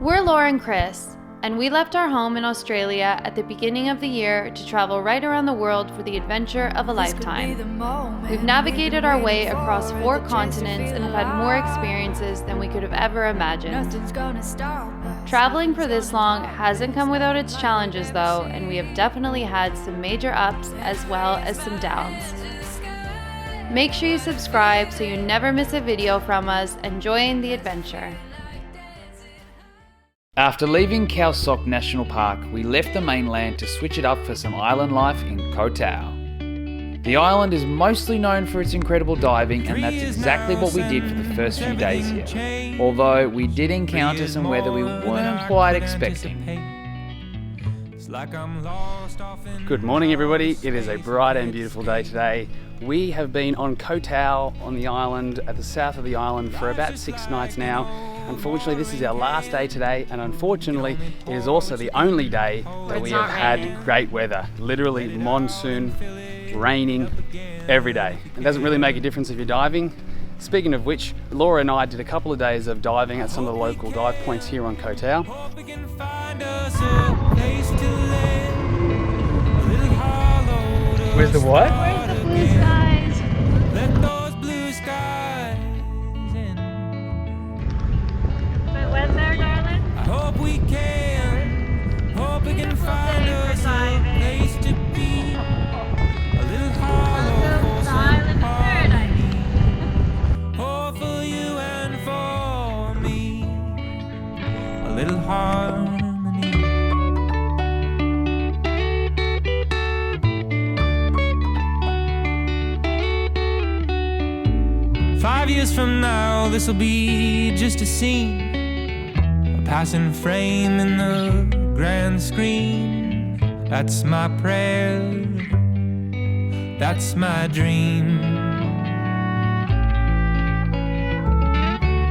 We're Laura and Chris, and we left our home in Australia at the beginning of the year to travel right around the world for the adventure of a lifetime. We've navigated our way across 4 continents and have had more experiences than we could have ever imagined. Traveling for this long hasn't come without its challenges though, and we have definitely had some major ups as well as some downs. Make sure you subscribe so you never miss a video from us and join the adventure. After leaving Koh Tao National Park, we left the mainland to switch it up for some island life in Koh Tao. The island is mostly known for its incredible diving, and that's exactly what we did for the first few days here, although we did encounter some weather we weren't quite expecting. Good morning everybody, it is a bright and beautiful day today. We have been on Koh Tao on the island, at the south of the island, for about 6 nights now. Unfortunately, this is our last day today, and unfortunately, it is also the only day that we have had great weather. Literally monsoon, raining every day. It doesn't really make a difference if you're diving. Speaking of which, Laura and I did a couple of days of diving at some of the local dive points here on Koh Tao. Where's the what? Where's the blue skies? Let those blue skies in. Bit wet there, darling? I hope we can find us a place to be. A little hollow for some harmony. Oh, for you and for me. A little harmony. 5 years from now, this'll be just a scene, a passing frame in the grand screen. That's my prayer, that's my dream.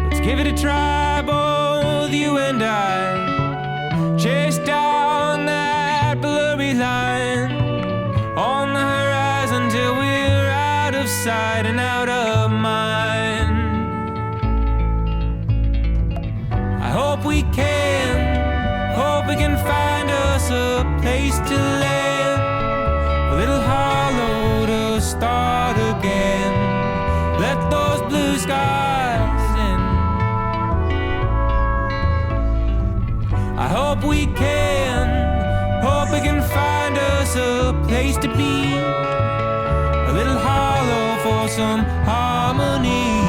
Let's give it a try, both you and I. Chase down that blurry line on the horizon till we're out of sight and out of mind. I hope we can find us a place to land, a little hollow to start again. Let those blue skies in. I hope we can find us a place to be, a little hollow for some harmony.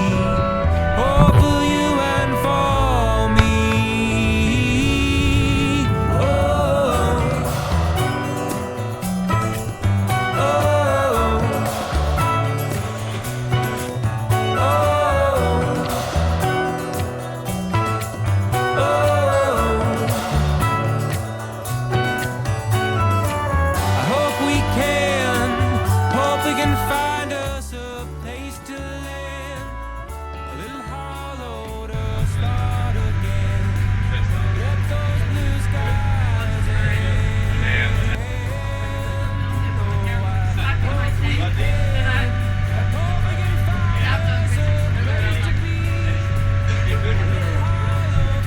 Oh, for you and for me. Oh, oh, oh, oh. I hope we can find us a place to land, a little hollow to start again. Let those blue skies in. I hope we can find us a place to be, a little hollow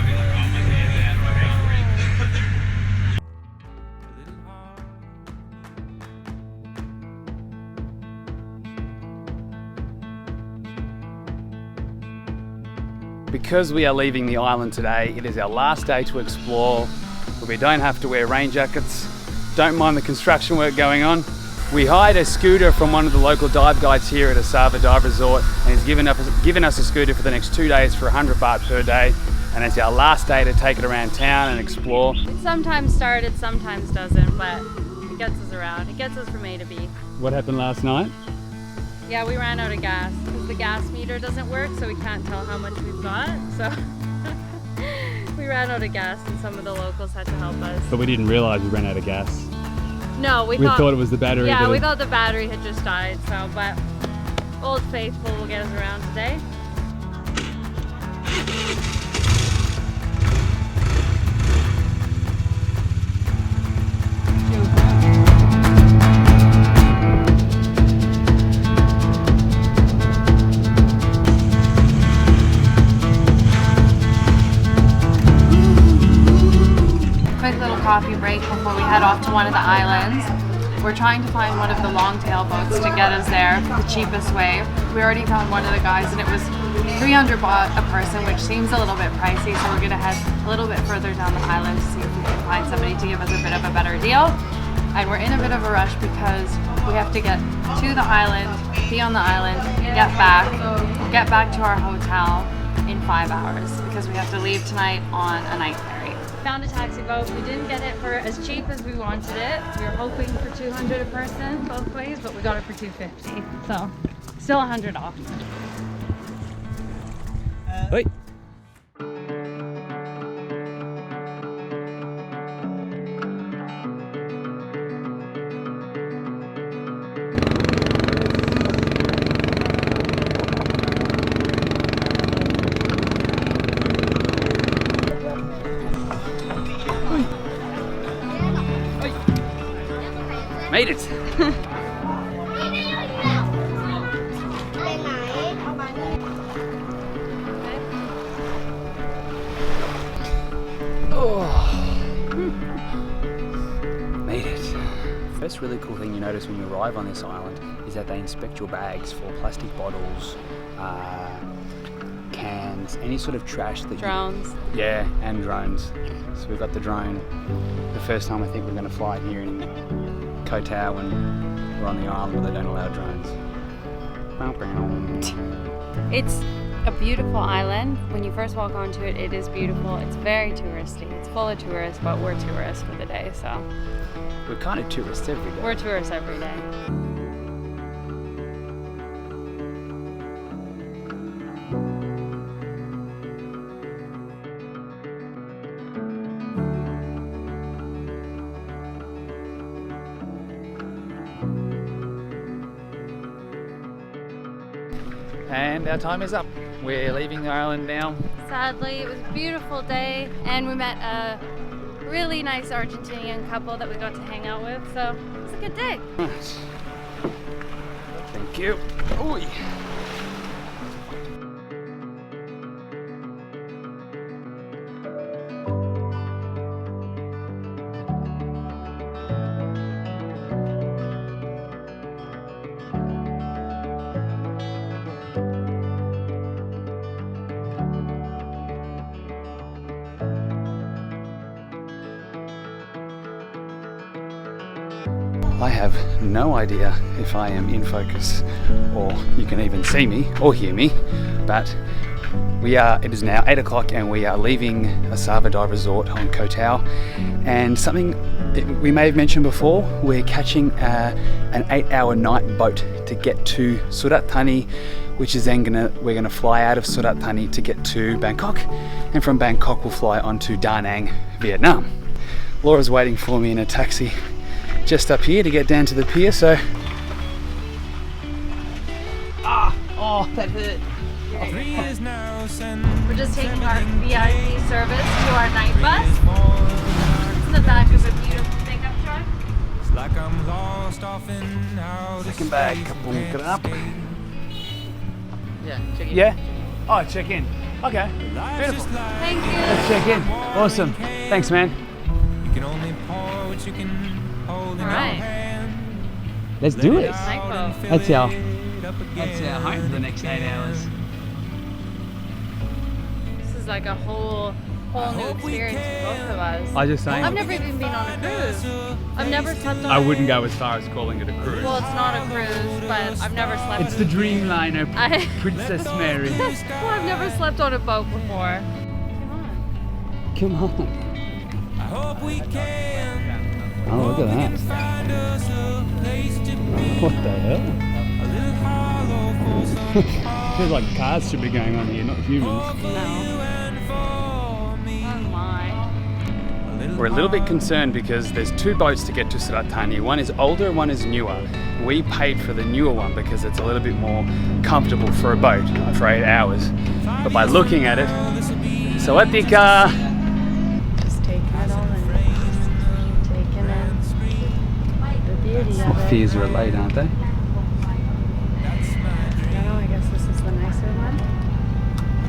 for some harmony. Because we are leaving the island today, it is our last day to explore, where we don't have to wear rain jackets, don't mind the construction work going on. We hired a scooter from one of the local dive guides here at SCUBA Dive Resort, and he's given us a scooter for the next 2 days for 100 baht per day, and it's our last day to take it around town and explore. It sometimes starts, sometimes doesn't, but it gets us around. It gets us from A to B. What happened last night? Yeah, we ran out of gas because the gas meter doesn't work, so we can't tell how much we've got. So we ran out of gas, and some of the locals had to help us. But we didn't realise we ran out of gas. No, we thought it was the battery. Yeah, we thought the battery had just died. So, but Old Faithful will get us around today. coffee break before we head off to one of the islands. We're trying to find one of the long-tail boats to get us there the cheapest way. We already found one of the guys and it was 300 baht a person, which seems a little bit pricey, so we're gonna head a little bit further down the island to see if we can find somebody to give us a bit of a better deal. And we're in a bit of a rush because we have to get to the island, be on the island, get back to our hotel in 5 hours because we have to leave tonight on a night ferry. Found a taxi boat. We didn't get it for as cheap as we wanted it. We were hoping for 200 a person both ways, but we got it for 250. So still 100 off. Hey. Made it! Made it. First really cool thing you notice when you arrive on this island is that they inspect your bags for plastic bottles, cans, any sort of trash that Drones. Yeah, and drones. So we've got the drone. The first time I think we're going to fly here in Koh Tao when we're on the island where they don't allow drones. It's a beautiful island. When you first walk onto it, it is beautiful. It's very touristy. It's full of tourists, but we're tourists for the day, so. We're kind of tourists every day. We're tourists every day. And our time is up. We're leaving the island now. Sadly, it was a beautiful day, and we met a really nice Argentinian couple that we got to hang out with, so it was a good day. Nice. Thank you. Ooh. I have no idea if I am in focus or you can even see me or hear me, but it is now 8 o'clock and we are leaving Asava Dive Resort on Koh Tao, and something we may have mentioned before, we're catching an 8-hour night boat to get to Surat Thani, which is then we're gonna fly out of Surat Thani to get to Bangkok, and from Bangkok we'll fly on to Da Nang, Vietnam. Laura's waiting for me in a taxi just up here to get down to the pier, so... Oh, that hurt. We're just taking our VIP service to our night bus. It's in the back of a beautiful pickup truck. Second bag, couple up. Yeah, check in. Yeah? Oh, check in. Okay, beautiful. Thank you. Let's check in. Awesome. Thanks, man. Alright. Let's do this. Night boat. That's our home for the next 8 hours. This is like a whole new experience for both of us. I just saying. I've never even been on a cruise. I've never slept on I wouldn't go as far as calling it a cruise. Well, it's not a cruise, but I've never slept. It's the Dreamliner, I- Princess Mary. Well, I've never slept on a boat before. Come on. Come on. Oh, look at that. What the hell? Feels like cars should be going on here, not humans. No. Oh my. We're a little bit concerned because there's 2 boats to get to Surat Thani. One is older, one is newer. We paid for the newer one because it's a little bit more comfortable for a boat for 8 hours. But by looking at it, Sawatika! Just taking it all in. Taking in the beauty of it. Fears are late, aren't they? I don't know, I guess this is the nicer one.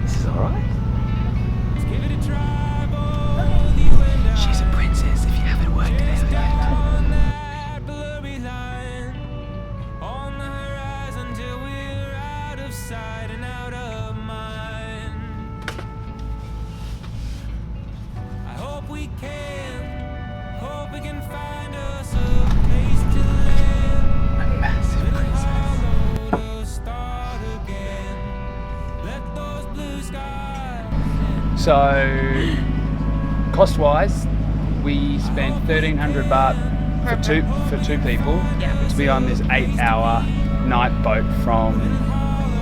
This is alright. She's a princess if you have So, cost-wise, we spent 1,300 baht for two people to be on this 8-hour night boat from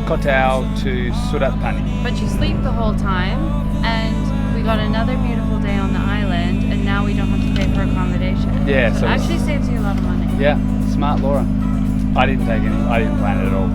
Koh Tao to Surat Thani. But you sleep the whole time, and we got another beautiful day on the island, and now we don't have to pay for accommodation. Yeah, so so it actually saves you a lot of money. Yeah, smart Laura. I didn't plan it at all.